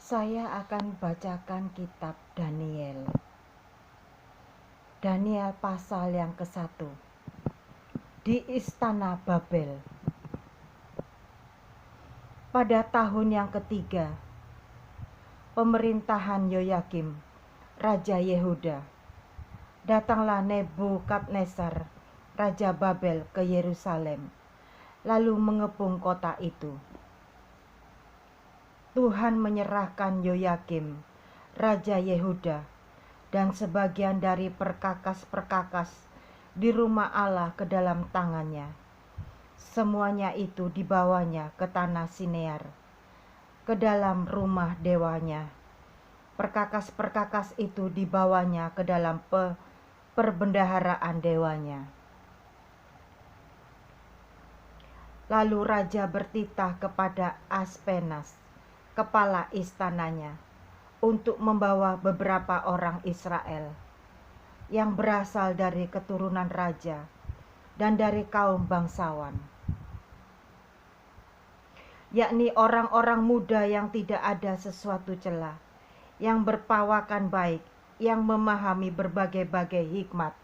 Saya akan bacakan kitab Daniel. Daniel pasal yang ke-1. Di Istana Babel. Pada tahun yang ketiga, pemerintahan Yoyakim, Raja Yehuda, datanglah Nebukadnezar, Raja Babel ke Yerusalem, lalu mengepung kota itu. Tuhan menyerahkan Yoyakim, Raja Yehuda, dan sebagian dari perkakas-perkakas di rumah Allah ke dalam tangannya. Semuanya itu dibawanya ke tanah Sinear, ke dalam rumah dewanya. Perkakas-perkakas itu dibawanya ke dalam perbendaharaan dewanya. Lalu raja bertitah kepada Aspenas, kepala istananya, untuk membawa beberapa orang Israel yang berasal dari keturunan raja dan dari kaum bangsawan, yakni orang-orang muda yang tidak ada sesuatu celah, yang berpawakan baik, yang memahami berbagai-bagai hikmat,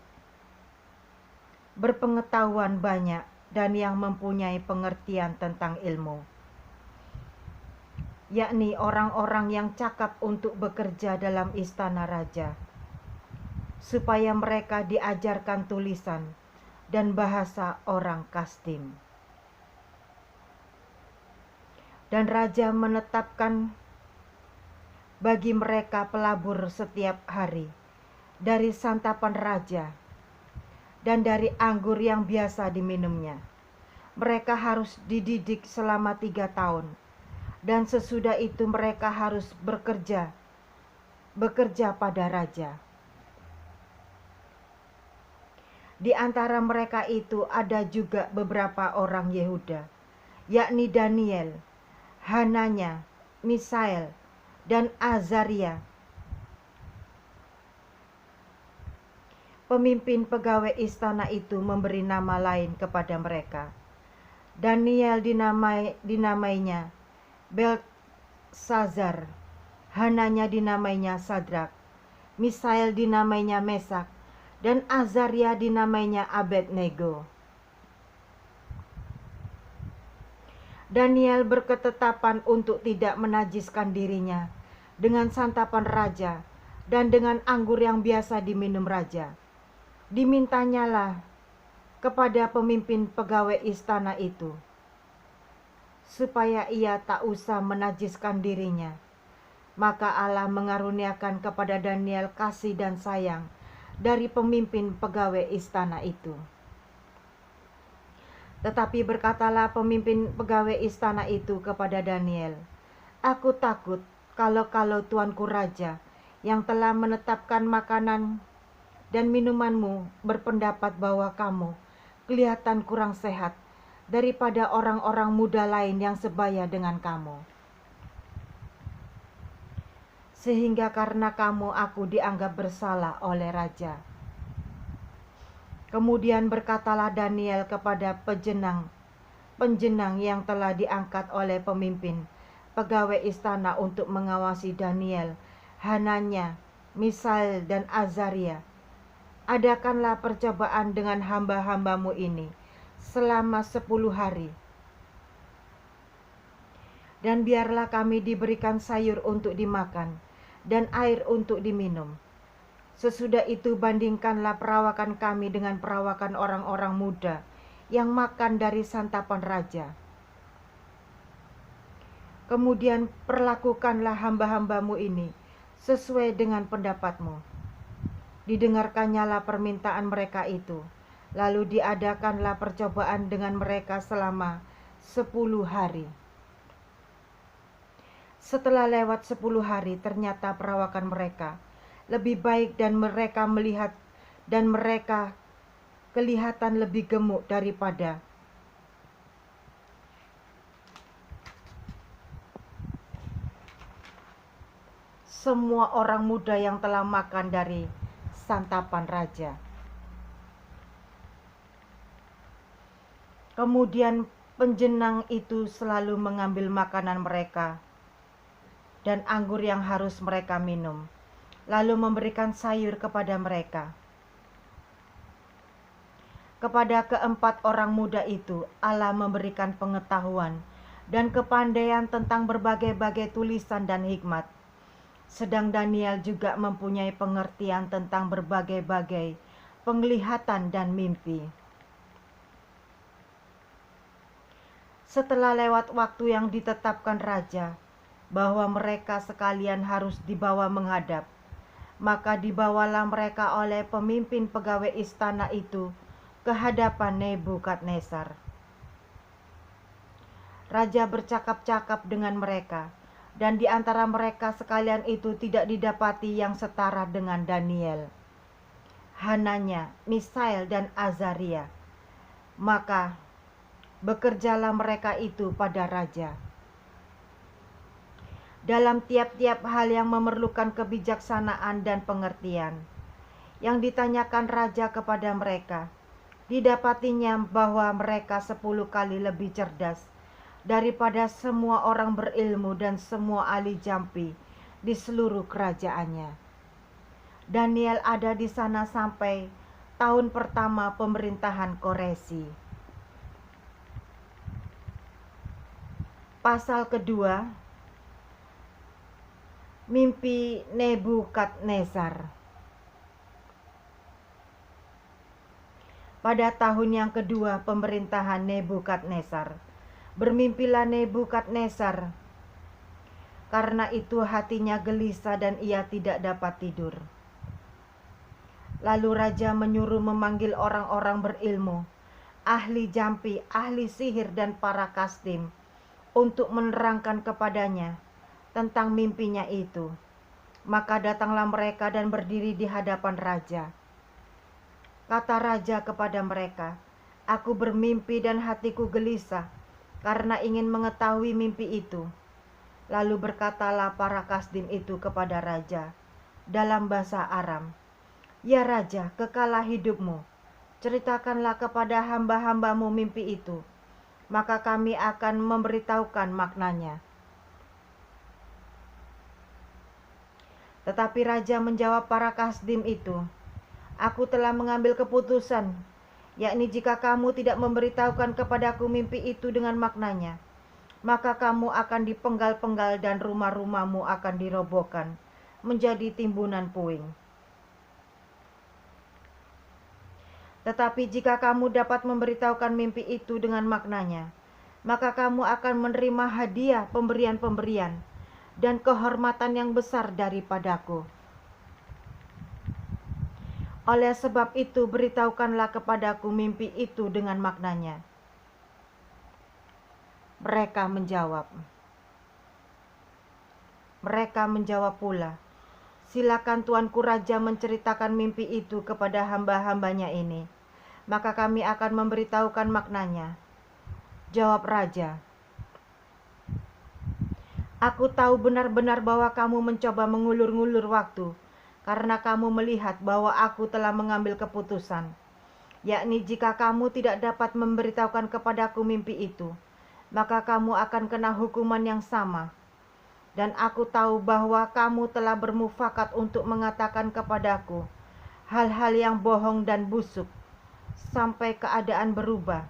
berpengetahuan banyak, dan yang mempunyai pengertian tentang ilmu, yakni orang-orang yang cakap untuk bekerja dalam istana raja, supaya mereka diajarkan tulisan dan bahasa orang Kasdim. Dan raja menetapkan bagi mereka pelabur setiap hari dari santapan raja dan dari anggur yang biasa diminumnya. Mereka harus dididik selama 3 tahun, dan sesudah itu mereka harus bekerja pada raja. Di antara mereka itu ada juga beberapa orang Yehuda, yakni Daniel, Hananya, Misael, dan Azaria. Pemimpin pegawai istana itu memberi nama lain kepada mereka. Daniel dinamainya Beltsazar, Hananya dinamainya Sadrak, Misael dinamainya Mesak, dan Azaria dinamainya Abednego. Daniel berketetapan untuk tidak menajiskan dirinya dengan santapan raja dan dengan anggur yang biasa diminum raja. Dimintanyalah kepada pemimpin pegawai istana itu, supaya ia tak usah menajiskan dirinya. Maka Allah mengaruniakan kepada Daniel kasih dan sayang dari pemimpin pegawai istana itu. Tetapi berkatalah pemimpin pegawai istana itu kepada Daniel, "Aku takut kalau tuanku raja yang telah menetapkan makanan dan minumanmu berpendapat bahwa kamu kelihatan kurang sehat daripada orang-orang muda lain yang sebaya dengan kamu. Sehingga karena kamu aku dianggap bersalah oleh raja." Kemudian berkatalah Daniel kepada penjenang yang telah diangkat oleh pemimpin pegawai istana untuk mengawasi Daniel, Hananya, Misael, dan Azaria, "Adakanlah percobaan dengan hamba-hambamu ini selama 10 hari. Dan biarlah kami diberikan sayur untuk dimakan dan air untuk diminum. Sesudah itu bandingkanlah perawakan kami dengan perawakan orang-orang muda yang makan dari santapan raja. Kemudian perlakukanlah hamba-hambamu ini sesuai dengan pendapatmu." Didengarkannyalah permintaan mereka itu, lalu diadakanlah percobaan dengan mereka selama 10 hari. Setelah lewat 10 hari, ternyata perawakan mereka lebih baik dan mereka kelihatan lebih gemuk daripada semua orang muda yang telah makan dari santapan raja. Kemudian penjenang itu selalu mengambil makanan mereka dan anggur yang harus mereka minum, lalu memberikan sayur kepada mereka. Kepada keempat orang muda itu, Allah memberikan pengetahuan dan kepandaian tentang berbagai-bagai tulisan dan hikmat. Sedang Daniel juga mempunyai pengertian tentang berbagai-bagai penglihatan dan mimpi. Setelah lewat waktu yang ditetapkan raja, bahwa mereka sekalian harus dibawa menghadap, maka dibawalah mereka oleh pemimpin pegawai istana itu ke hadapan Nebukadnezar. Raja bercakap-cakap dengan mereka, dan di antara mereka sekalian itu tidak didapati yang setara dengan Daniel, Hananya, Misael, dan Azaria. Maka bekerjalah mereka itu pada raja dalam tiap-tiap hal yang memerlukan kebijaksanaan dan pengertian. Yang ditanyakan raja kepada mereka, didapatinya bahwa mereka 10 kali lebih cerdas daripada semua orang berilmu dan semua ahli jampi di seluruh kerajaannya. Daniel ada di sana sampai tahun pertama pemerintahan Koresi. Pasal kedua, mimpi Nebukadnezar. Pada tahun yang kedua pemerintahan Nebukadnezar, bermimpilah Nebukadnezar. Karena itu hatinya gelisah dan ia tidak dapat tidur. Lalu raja menyuruh memanggil orang-orang berilmu, ahli jampi, ahli sihir, dan para kasdim untuk menerangkan kepadanya tentang mimpinya itu. Maka datanglah mereka dan berdiri di hadapan raja. Kata raja kepada mereka, "Aku bermimpi dan hatiku gelisah karena ingin mengetahui mimpi itu." Lalu berkatalah para kasdim itu kepada raja dalam bahasa Aram, "Ya raja, kekalah hidupmu, ceritakanlah kepada hamba-hambamu mimpi itu, maka kami akan memberitahukan maknanya." Tetapi raja menjawab para kasdim itu, "Aku telah mengambil keputusan, yakni jika kamu tidak memberitahukan kepadaku mimpi itu dengan maknanya, maka kamu akan dipenggal-penggal dan rumah-rumahmu akan dirobohkan menjadi timbunan puing. Tetapi jika kamu dapat memberitahukan mimpi itu dengan maknanya, maka kamu akan menerima hadiah pemberian-pemberian dan kehormatan yang besar daripadaku. Oleh sebab itu beritahukanlah kepadaku mimpi itu dengan maknanya." Mereka menjawab pula, "Silakan tuanku raja menceritakan mimpi itu kepada hamba-hambanya ini, maka kami akan memberitahukan maknanya." Jawab raja, "Aku tahu benar-benar bahwa kamu mencoba mengulur-ngulur waktu, karena kamu melihat bahwa aku telah mengambil keputusan, yakni jika kamu tidak dapat memberitahukan kepadaku mimpi itu, maka kamu akan kena hukuman yang sama. Dan aku tahu bahwa kamu telah bermufakat untuk mengatakan kepadaku hal-hal yang bohong dan busuk, sampai keadaan berubah.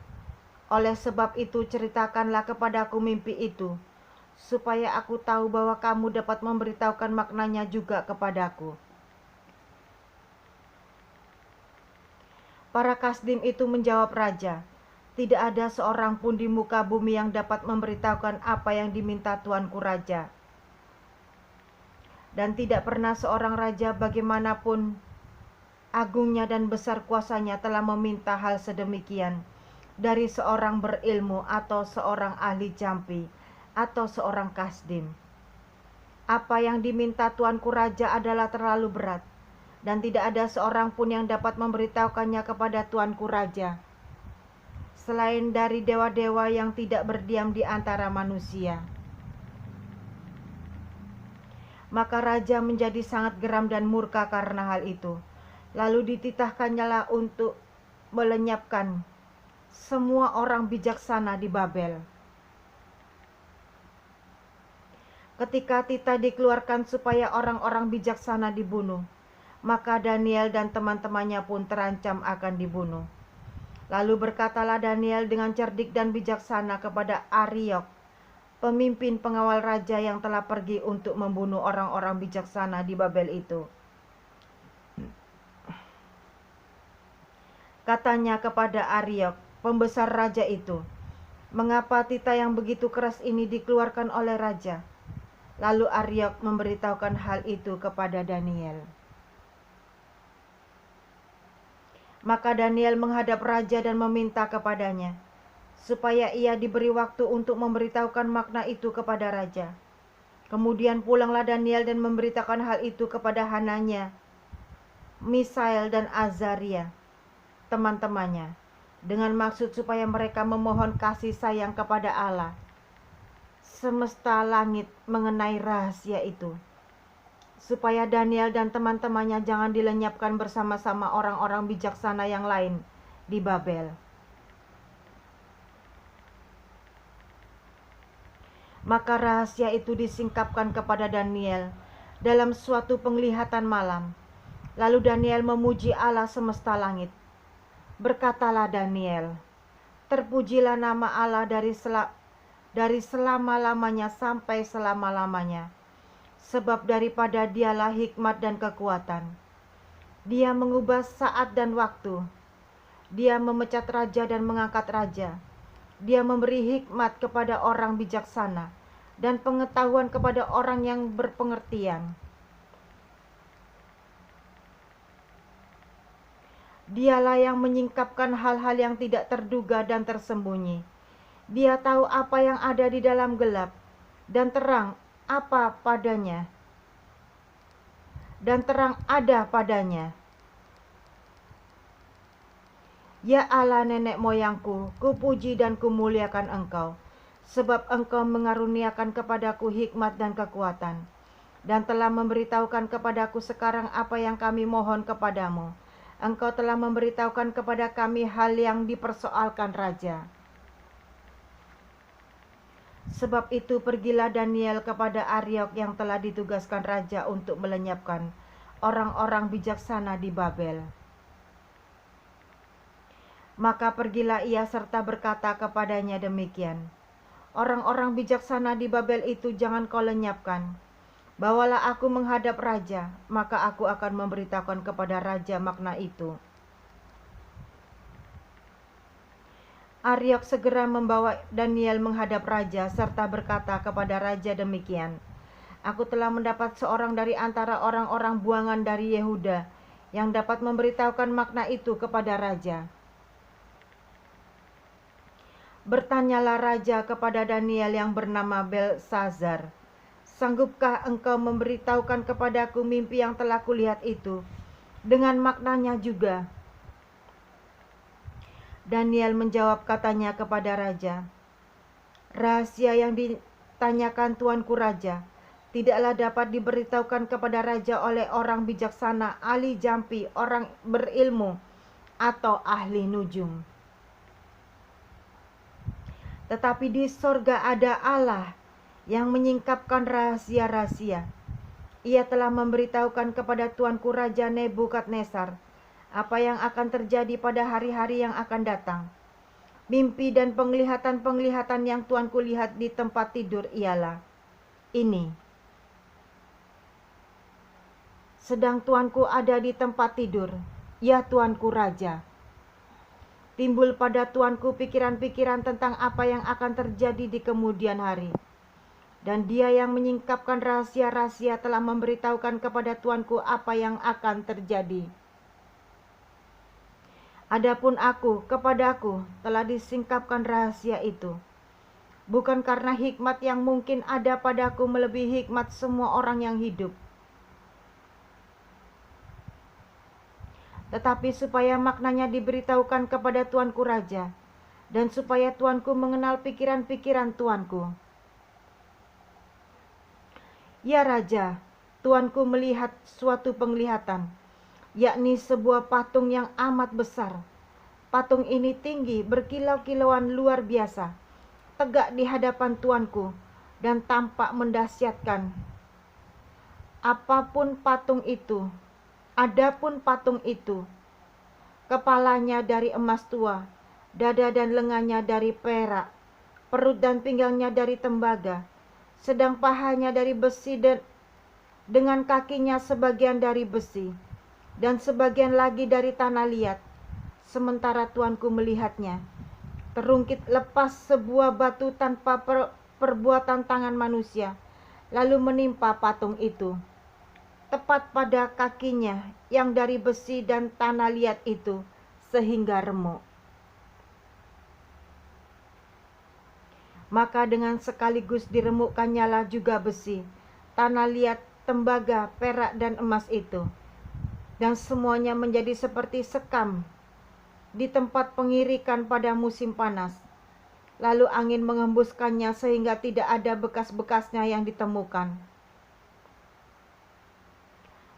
Oleh sebab itu ceritakanlah kepadaku mimpi itu, supaya aku tahu bahwa kamu dapat memberitahukan maknanya juga kepadaku." Para kasdim itu menjawab raja, "Tidak ada seorang pun di muka bumi yang dapat memberitahukan apa yang diminta tuanku raja. Dan tidak pernah seorang raja bagaimanapun agungnya dan besar kuasanya telah meminta hal sedemikian dari seorang berilmu atau seorang ahli jampi atau seorang kasdim. Apa yang diminta tuanku raja adalah terlalu berat, dan tidak ada seorang pun yang dapat memberitahukannya kepada tuanku raja, selain dari dewa-dewa yang tidak berdiam di antara manusia." Maka raja menjadi sangat geram dan murka karena hal itu. Lalu dititahkannyalah untuk melenyapkan semua orang bijaksana di Babel. Ketika titah dikeluarkan supaya orang-orang bijaksana dibunuh, maka Daniel dan teman-temannya pun terancam akan dibunuh. Lalu berkatalah Daniel dengan cerdik dan bijaksana kepada Ariok, pemimpin pengawal raja yang telah pergi untuk membunuh orang-orang bijaksana di Babel itu. Katanya kepada Ariok, pembesar raja itu, "Mengapa titah yang begitu keras ini dikeluarkan oleh raja?" Lalu Ariok memberitahukan hal itu kepada Daniel. Maka Daniel menghadap raja dan meminta kepadanya, supaya ia diberi waktu untuk memberitahukan makna itu kepada raja. Kemudian pulanglah Daniel dan memberitakan hal itu kepada Hananya, Misael dan Azaria, teman-temannya, dengan maksud supaya mereka memohon kasih sayang kepada Allah semesta langit mengenai rahasia itu, supaya Daniel dan teman-temannya jangan dilenyapkan bersama-sama orang-orang bijaksana yang lain di Babel. Maka rahasia itu disingkapkan kepada Daniel dalam suatu penglihatan malam. Lalu Daniel memuji Allah semesta langit. Berkatalah Daniel, "Terpujilah nama Allah dari selama-lamanya sampai selama-lamanya, sebab daripada Dialah hikmat dan kekuatan. Dia mengubah saat dan waktu. Dia memecat raja dan mengangkat raja. Dia memberi hikmat kepada orang bijaksana dan pengetahuan kepada orang yang berpengertian. Dialah yang menyingkapkan hal-hal yang tidak terduga dan tersembunyi. Dia tahu apa yang ada di dalam gelap, dan terang apa padanya, dan terang ada padanya. Ya Allah nenek moyangku, kupuji dan kumuliakan Engkau, sebab Engkau mengaruniakan kepadaku hikmat dan kekuatan, dan telah memberitahukan kepadaku sekarang apa yang kami mohon kepadamu. Engkau telah memberitahukan kepada kami hal yang dipersoalkan raja. Sebab itu pergilah Daniel kepada Ariok yang telah ditugaskan raja untuk melenyapkan orang-orang bijaksana di Babel. Maka pergilah ia serta berkata kepadanya demikian, orang-orang bijaksana di Babel itu jangan kau lenyapkan. Bawalah aku menghadap raja, maka aku akan memberitahukan kepada raja makna itu. Ariok segera membawa Daniel menghadap raja serta berkata kepada raja demikian, "Aku telah mendapat seorang dari antara orang-orang buangan dari Yehuda yang dapat memberitahukan makna itu kepada raja." Bertanyalah raja kepada Daniel yang bernama Belsazar, "Sanggupkah engkau memberitahukan kepadaku mimpi yang telah kulihat itu, dengan maknanya juga?" Daniel menjawab katanya kepada raja, "Rahasia yang ditanyakan tuanku raja, tidaklah dapat diberitahukan kepada raja oleh orang bijaksana, ahli jampi, orang berilmu, atau ahli nujum. Tetapi di sorga ada Allah yang menyingkapkan rahasia-rahasia. Ia telah memberitahukan kepada tuanku Raja Nebukadnezar apa yang akan terjadi pada hari-hari yang akan datang. Mimpi dan penglihatan-penglihatan yang tuanku lihat di tempat tidur ialah ini. Sedang tuanku ada di tempat tidur, ya tuanku Raja, timbul pada tuanku pikiran-pikiran tentang apa yang akan terjadi di kemudian hari. Dan dia yang menyingkapkan rahasia-rahasia telah memberitahukan kepada tuanku apa yang akan terjadi. Adapun kepadaku telah disingkapkan rahasia itu, bukan karena hikmat yang mungkin ada padaku melebihi hikmat semua orang yang hidup, tetapi supaya maknanya diberitahukan kepada tuanku raja, dan supaya tuanku mengenal pikiran-pikiran tuanku. Ya raja, tuanku melihat suatu penglihatan, yakni sebuah patung yang amat besar. Patung ini tinggi, berkilau-kilauan luar biasa, tegak di hadapan tuanku, dan tampak mendahsyatkan. Adapun patung itu, kepalanya dari emas tua, dada dan lengannya dari perak, perut dan pinggangnya dari tembaga, sedang pahanya dari besi dan dengan kakinya sebagian dari besi, dan sebagian lagi dari tanah liat. Sementara tuanku melihatnya, terungkit lepas sebuah batu tanpa perbuatan tangan manusia, lalu menimpa patung itu, tepat pada kakinya yang dari besi dan tanah liat itu, sehingga remuk. Maka dengan sekaligus diremukkannya juga besi, tanah liat, tembaga, perak, dan emas itu, dan semuanya menjadi seperti sekam di tempat pengirikan pada musim panas. Lalu angin mengembuskannya sehingga tidak ada bekas-bekasnya yang ditemukan.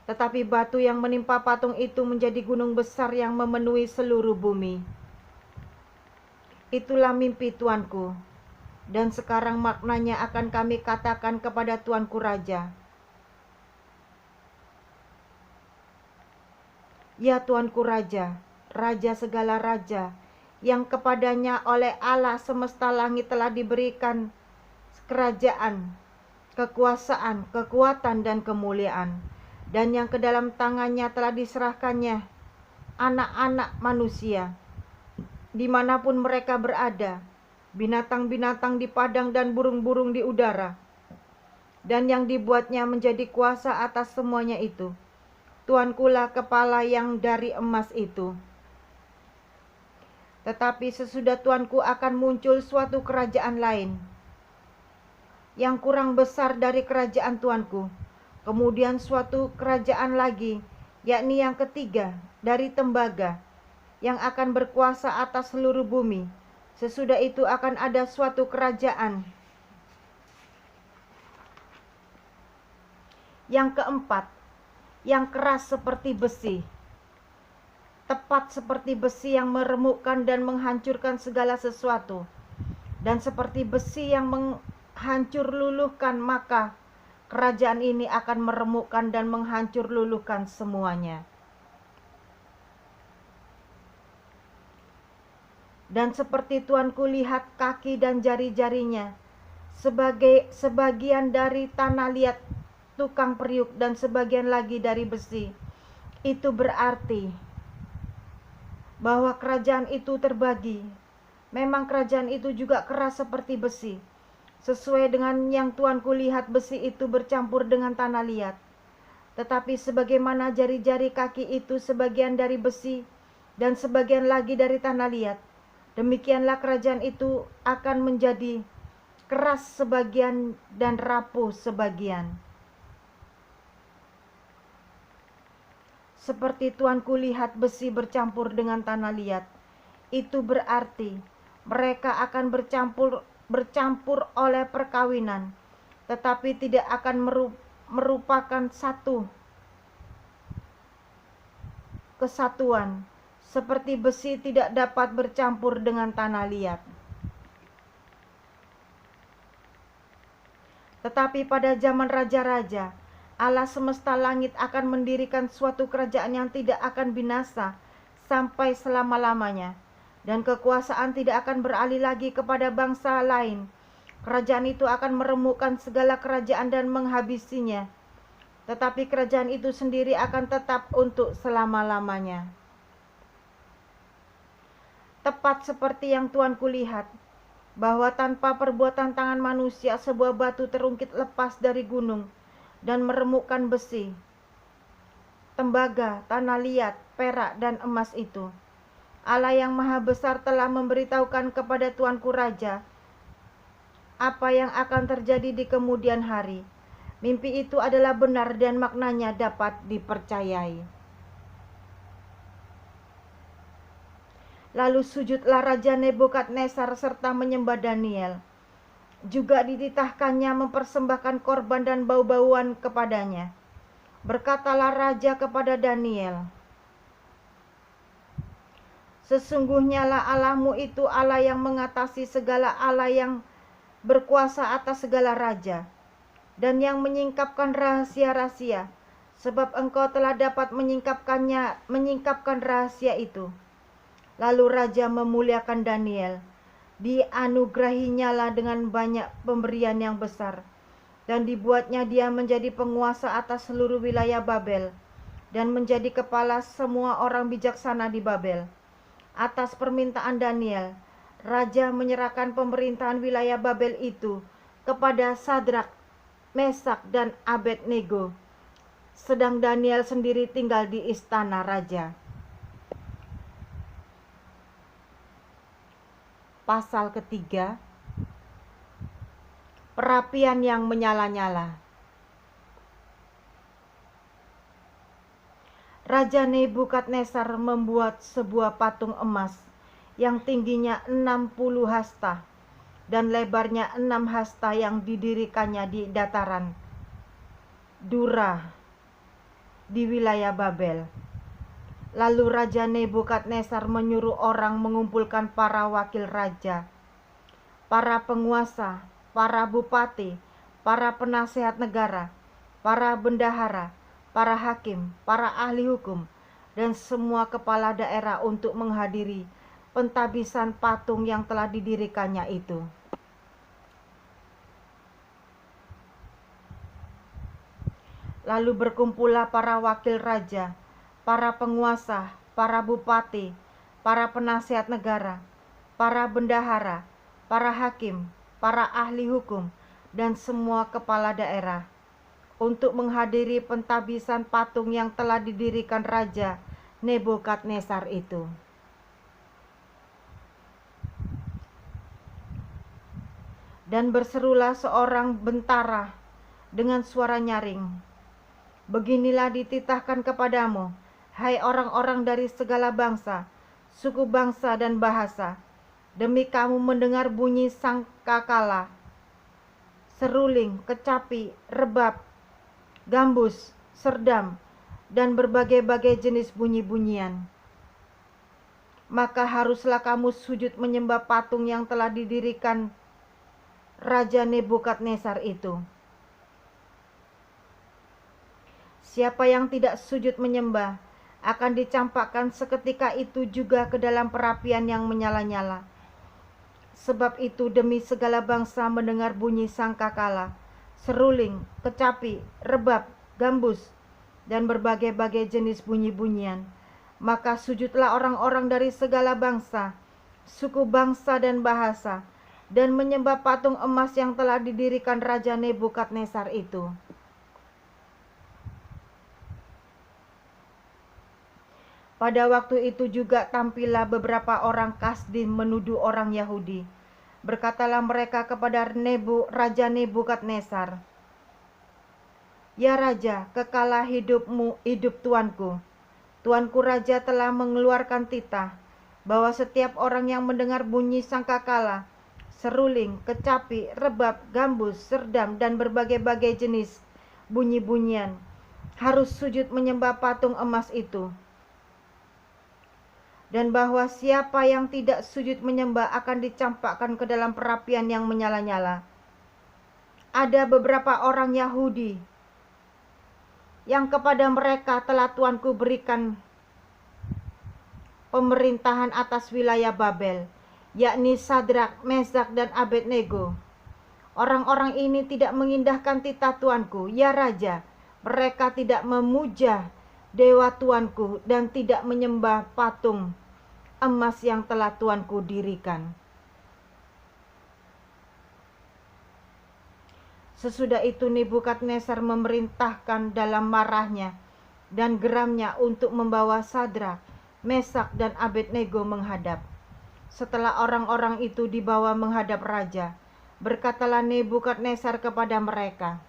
Tetapi batu yang menimpa patung itu menjadi gunung besar yang memenuhi seluruh bumi. Itulah mimpi tuanku, dan sekarang maknanya akan kami katakan kepada tuanku raja. Ya tuanku raja, raja segala raja, yang kepadanya oleh Allah semesta langit telah diberikan kerajaan, kekuasaan, kekuatan, dan kemuliaan, dan yang ke dalam tangannya telah diserahkannya anak-anak manusia, dimanapun mereka berada, binatang-binatang di padang dan burung-burung di udara, dan yang dibuatnya menjadi kuasa atas semuanya itu. Tuankulah kepala yang dari emas itu. Tetapi sesudah tuanku akan muncul suatu kerajaan lain, yang kurang besar dari kerajaan tuanku. Kemudian suatu kerajaan lagi, yakni yang ketiga dari tembaga, yang akan berkuasa atas seluruh bumi. Sesudah itu akan ada suatu kerajaan yang keempat, yang keras seperti besi, tepat seperti besi yang meremukkan dan menghancurkan segala sesuatu, dan seperti besi yang menghancur luluhkan, maka kerajaan ini akan meremukkan dan menghancur luluhkan semuanya. Dan seperti tuanku lihat kaki dan jari-jarinya, sebagian dari tanah liat tukang periuk dan sebagian lagi dari besi. Itu berarti bahwa kerajaan itu terbagi. Memang kerajaan itu juga keras seperti besi. Sesuai dengan yang tuanku lihat, besi itu bercampur dengan tanah liat. Tetapi sebagaimana jari-jari kaki itu sebagian dari besi dan sebagian lagi dari tanah liat, demikianlah kerajaan itu akan menjadi keras sebagian dan rapuh sebagian. Seperti tuanku lihat besi bercampur dengan tanah liat, itu berarti mereka akan bercampur oleh perkawinan, tetapi tidak akan merupakan satu kesatuan, seperti besi tidak dapat bercampur dengan tanah liat. Tetapi pada zaman raja-raja, Allah semesta langit akan mendirikan suatu kerajaan yang tidak akan binasa sampai selama-lamanya, dan kekuasaan tidak akan beralih lagi kepada bangsa lain. Kerajaan itu akan meremukkan segala kerajaan dan menghabisinya, tetapi kerajaan itu sendiri akan tetap untuk selama-lamanya. Tepat seperti yang tuanku lihat, bahwa tanpa perbuatan tangan manusia sebuah batu terungkit lepas dari gunung dan meremukkan besi, tembaga, tanah liat, perak, dan emas itu. Allah yang maha besar telah memberitahukan kepada tuanku raja apa yang akan terjadi di kemudian hari. Mimpi itu adalah benar dan maknanya dapat dipercayai. Lalu sujudlah Raja Nebukadnezar serta menyembah Daniel. Juga dititahkannya mempersembahkan korban dan bau-bauan kepadanya. Berkatalah raja kepada Daniel, sesungguhnya lah Allahmu itu Allah yang mengatasi segala Allah yang berkuasa atas segala raja, dan yang menyingkapkan rahasia-rahasia, sebab engkau telah dapat menyingkapkan rahasia itu. Lalu raja memuliakan Daniel, dianugerahinyalah dengan banyak pemberian yang besar, dan dibuatnya dia menjadi penguasa atas seluruh wilayah Babel, dan menjadi kepala semua orang bijaksana di Babel. Atas permintaan Daniel, raja menyerahkan pemerintahan wilayah Babel itu kepada Sadrak, Mesak, dan Abednego, sedang Daniel sendiri tinggal di istana raja. Pasal ketiga, perapian yang menyala-nyala. Raja Nebukadnezar membuat sebuah patung emas yang tingginya 60 hasta dan lebarnya 6 hasta yang didirikannya di dataran Dura di wilayah Babel. Lalu Raja Nebukadnezar menyuruh orang mengumpulkan para wakil raja, para penguasa, para bupati, para penasehat negara, para bendahara, para hakim, para ahli hukum, dan semua kepala daerah untuk menghadiri pentabisan patung yang telah didirikannya itu. Lalu berkumpullah para wakil raja, para penguasa, para bupati, para penasehat negara, para bendahara, para hakim, para ahli hukum, dan semua kepala daerah untuk menghadiri pentabisan patung yang telah didirikan Raja Nebukadnezar itu. Dan berserulah seorang bentara dengan suara nyaring, "Beginilah dititahkan kepadamu, hai orang-orang dari segala bangsa, suku bangsa dan bahasa, demi kamu mendengar bunyi sangkakala, seruling, kecapi, rebab, gambus, serdam, dan berbagai-bagai jenis bunyi-bunyian. Maka haruslah kamu sujud menyembah patung yang telah didirikan Raja Nebukadnezar itu. Siapa yang tidak sujud menyembah akan dicampakkan seketika itu juga ke dalam perapian yang menyala-nyala. Sebab itu demi segala bangsa mendengar bunyi sangkakala, seruling, kecapi, rebab, gambus, dan berbagai-bagai jenis bunyi-bunyian, maka sujudlah orang-orang dari segala bangsa, suku bangsa dan bahasa, dan menyembah patung emas yang telah didirikan Raja Nebukadnezar itu. Pada waktu itu juga tampillah beberapa orang Kasdim menuduh orang Yahudi. Berkatalah mereka kepada Raja Nebukadnezar, "Ya Raja, kekalah hidupmu, hidup tuanku. Tuanku Raja telah mengeluarkan titah bahwa setiap orang yang mendengar bunyi sangkakala, seruling, kecapi, rebab, gambus, serdam, dan berbagai-bagai jenis bunyi-bunyian harus sujud menyembah patung emas itu. Dan bahwa siapa yang tidak sujud menyembah akan dicampakkan ke dalam perapian yang menyala-nyala. Ada beberapa orang Yahudi yang kepada mereka telah Tuanku berikan pemerintahan atas wilayah Babel, yakni Sadrak, Mesak, dan Abednego. Orang-orang ini tidak mengindahkan titah Tuanku, ya Raja. Mereka tidak memuja dewa Tuanku dan tidak menyembah patung emas yang telah Tuanku dirikan." Sesudah itu Nebukadnezar memerintahkan dalam marahnya dan geramnya untuk membawa Sadrak, Mesak, dan Abednego menghadap. Setelah orang-orang itu dibawa menghadap raja, berkatalah Nebukadnezar kepada mereka,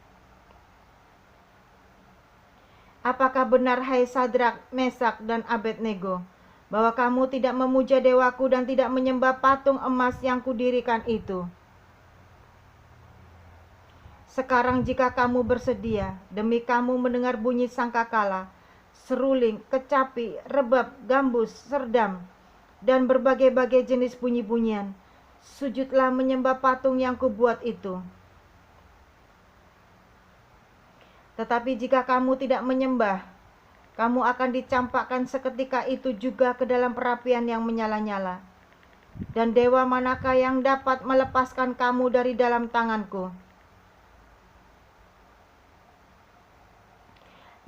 "Apakah benar, hai Sadrak, Mesak, dan Abednego, bahwa kamu tidak memuja dewaku dan tidak menyembah patung emas yang kudirikan itu? Sekarang jika kamu bersedia, demi kamu mendengar bunyi sangkakala, seruling, kecapi, rebab, gambus, serdam, dan berbagai-bagai jenis bunyi-bunyian, sujudlah menyembah patung yang kubuat itu. Tetapi jika kamu tidak menyembah, kamu akan dicampakkan seketika itu juga ke dalam perapian yang menyala-nyala. Dan dewa manakah yang dapat melepaskan kamu dari dalam tanganku?"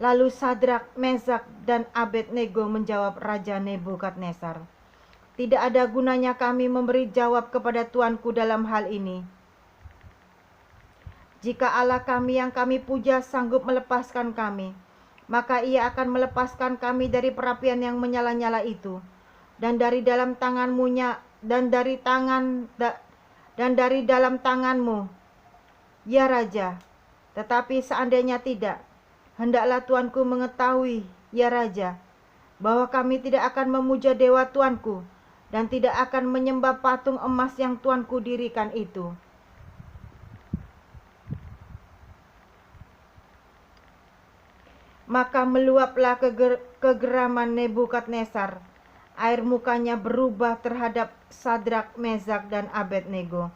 Lalu Sadrak, Mesak, dan Abednego menjawab Raja Nebukadnezar, "Tidak ada gunanya kami memberi jawab kepada tuanku dalam hal ini. Jika Allah kami yang kami puja sanggup melepaskan kami, maka Ia akan melepaskan kami dari perapian yang menyala-nyala itu, dan dari dalam dari dalam tanganmu, ya Raja. Tetapi seandainya tidak, hendaklah tuanku mengetahui, ya Raja, bahwa kami tidak akan memuja dewa tuanku dan tidak akan menyembah patung emas yang tuanku dirikan itu." Maka meluaplah kegeraman Nebukadnezar. Air mukanya berubah terhadap Sadrak, Mesak, dan Abednego.